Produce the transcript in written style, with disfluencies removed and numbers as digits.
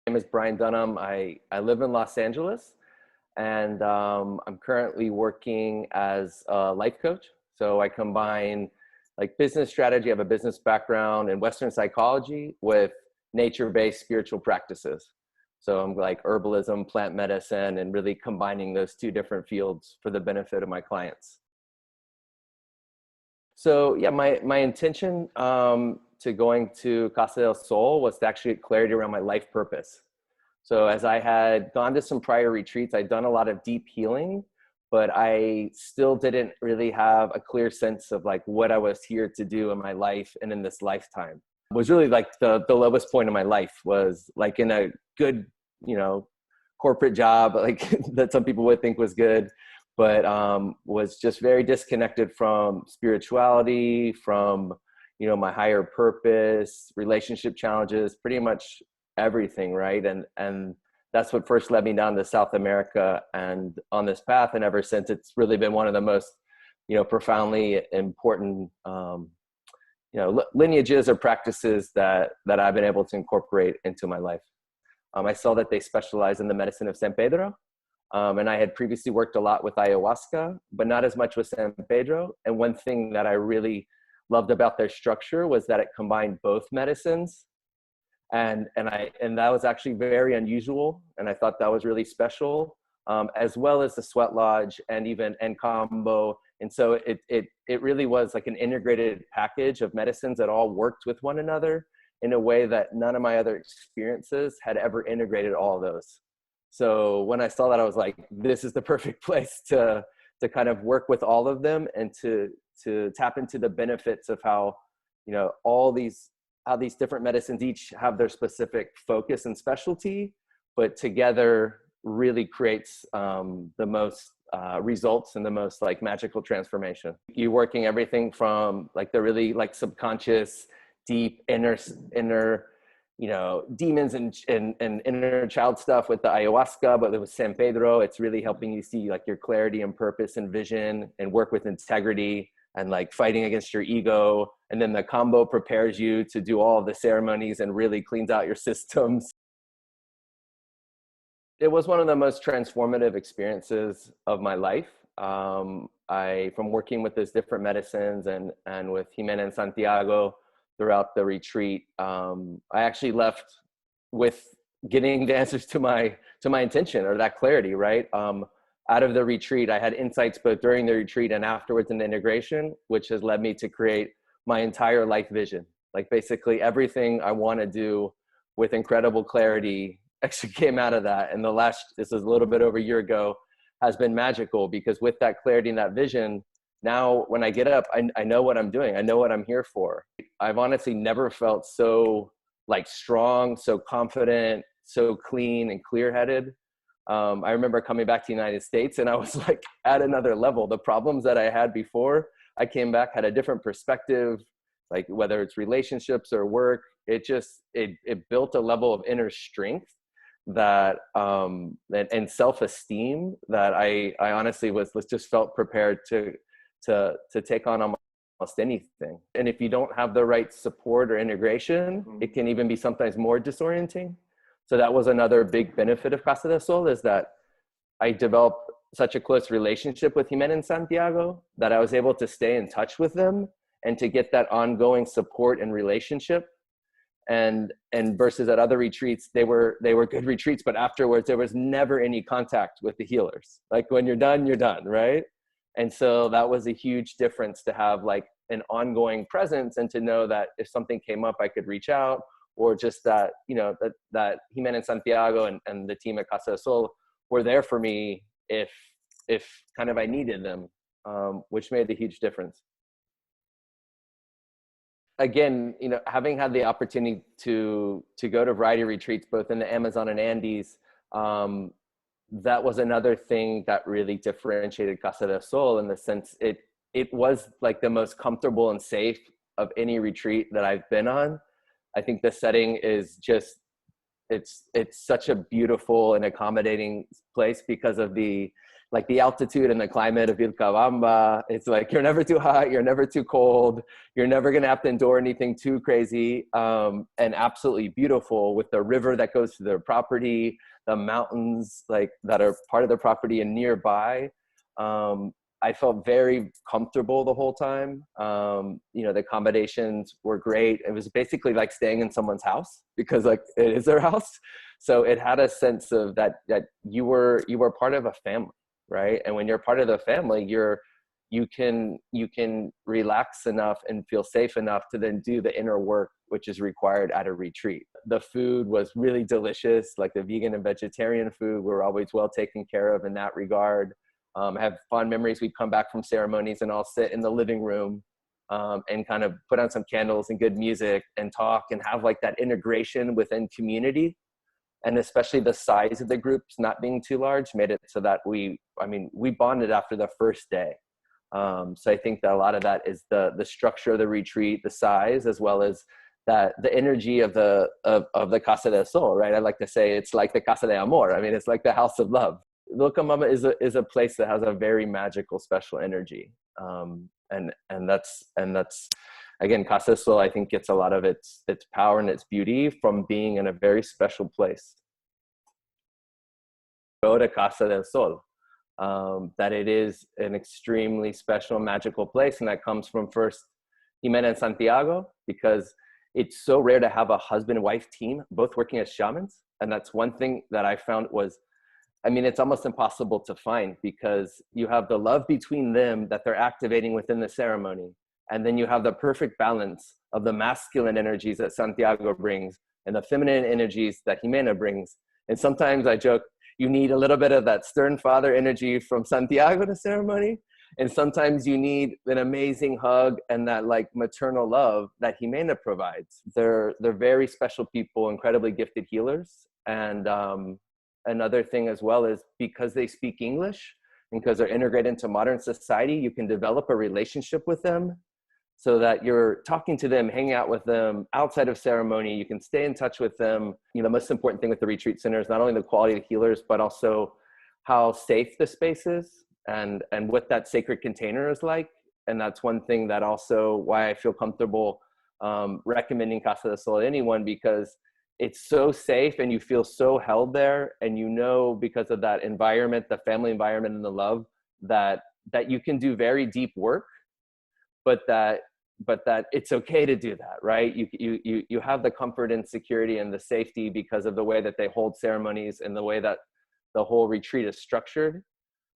name is Brian Dunham. I live in Los Angeles, and I'm currently working as a life coach. So I combine like business strategy. I have a business background in Western psychology with nature-based spiritual practices. So I'm like herbalism, plant medicine, and really combining those two different fields for the benefit of my clients. So yeah, my intention to going to Casa del Sol was to actually get clarity around my life purpose. So as I had gone to some prior retreats, I'd done a lot of deep healing, but I still didn't really have a clear sense of like what I was here to do in my life and in this lifetime. It was really like the lowest point of my life was like in a good, corporate job, like that some people would think was good, but was just very disconnected from spirituality, from, my higher purpose, relationship challenges, pretty much everything, right? And that's what first led me down to South America and on this path. And ever since, it's really been one of the most, profoundly important, lineages or practices that I've been able to incorporate into my life. I saw that they specialize in the medicine of San Pedro. And I had previously worked a lot with ayahuasca, but not as much with San Pedro. And one thing that I really loved about their structure was that it combined both medicines. And that was actually very unusual. And I thought that was really special, as well as the sweat lodge and combo. And so it really was like an integrated package of medicines that all worked with one another in a way that none of my other experiences had ever integrated all of those. So when I saw that, I was like, this is the perfect place to kind of work with all of them and to tap into the benefits of how, how these different medicines each have their specific focus and specialty, but together really creates the most results and the most like magical transformation. You're working everything from like the really like subconscious, deep inner demons and inner child stuff with the ayahuasca, but with San Pedro, it's really helping you see like your clarity and purpose and vision and work with integrity and like fighting against your ego. And then the combo prepares you to do all of the ceremonies and really cleans out your systems. It was one of the most transformative experiences of my life. From working with those different medicines and with Jimena and Santiago throughout the retreat, I actually left with getting the answers to my intention, or that clarity, right? Out of the retreat, I had insights both during the retreat and afterwards in the integration, which has led me to create my entire life vision. Like basically everything I want to do with incredible clarity actually came out of that. And this is a little bit over a year ago, has been magical, because with that clarity and that vision, now when I get up, I know what I'm doing. I know what I'm here for. I've honestly never felt so like strong, so confident, so clean and clear-headed. I remember coming back to the United States and I was like at another level. The problems that I had before, I came back, had a different perspective, like whether it's relationships or work, it built a level of inner strength that, and self-esteem that I honestly was just felt prepared to take on almost anything. And if you don't have the right support or integration, it can even be sometimes more disorienting. So that was another big benefit of Casa del Sol, is that I developed such a close relationship with Jimena and Santiago that I was able to stay in touch with them and to get that ongoing support and relationship. And versus at other retreats, they were good retreats, but afterwards there was never any contact with the healers. Like when you're done, right? And so that was a huge difference, to have like an ongoing presence and to know that if something came up, I could reach out, or just that, that Jimena and Santiago and the team at Casa del Sol were there for me if kind of I needed them, which made a huge difference. Again, having had the opportunity to go to variety retreats, both in the Amazon and Andes, that was another thing that really differentiated Casa del Sol, in the sense it was like the most comfortable and safe of any retreat that I've been on. I think the setting is just, it's such a beautiful and accommodating place because of the like the altitude and the climate of Vilcabamba. It's like you're never too hot, you're never too cold, you're never going to have to endure anything too crazy, and absolutely beautiful with the river that goes to their property, the mountains like that are part of the property and nearby. I felt very comfortable the whole time. You know, the accommodations were great. It was basically like staying in someone's house because like it is their house. So it had a sense of that you were part of a family, right? And when you're part of the family, you can relax enough and feel safe enough to then do the inner work which is required at a retreat. The food was really delicious, like the vegan and vegetarian food. We were always well taken care of in that regard. I have fond memories. We'd come back from ceremonies and I'll sit in the living room and kind of put on some candles and good music and talk and have like that integration within community. And especially the size of the groups not being too large made it so that we bonded after the first day. So I think that a lot of that is the structure of the retreat, the size, as well as that the energy of the Casa del Sol, right? I like to say it's like the Casa de Amor. I mean, it's like the house of love. Vilcabamba is a place that has a very magical, special energy, and that's again, Casa del Sol I think gets a lot of its power and its beauty from being in a very special place. Go to Casa del Sol, that it is an extremely special, magical place, and that comes from first Jimena and Santiago, because it's so rare to have a husband-wife team both working as shamans, and that's one thing that I found was, I mean, it's almost impossible to find because you have the love between them that they're activating within the ceremony. And then you have the perfect balance of the masculine energies that Santiago brings and the feminine energies that Jimena brings. And sometimes I joke, you need a little bit of that stern father energy from Santiago to ceremony. And sometimes you need an amazing hug and that like maternal love that Jimena provides. They're very special people, incredibly gifted healers. And, another thing as well is because they speak English and because they're integrated into modern society, you can develop a relationship with them so that you're talking to them, hanging out with them outside of ceremony. You can stay in touch with them. You know, the most important thing with the retreat center is not only the quality of the healers, but also how safe the space is and what that sacred container is like. And that's one thing that also why I feel comfortable recommending Casa del Sol to anyone, because it's so safe and you feel so held there, and you know, because of that environment, the family environment and the love, that you can do very deep work, but that it's okay to do that, right? You have the comfort and security and the safety because of the way that they hold ceremonies and the way that the whole retreat is structured.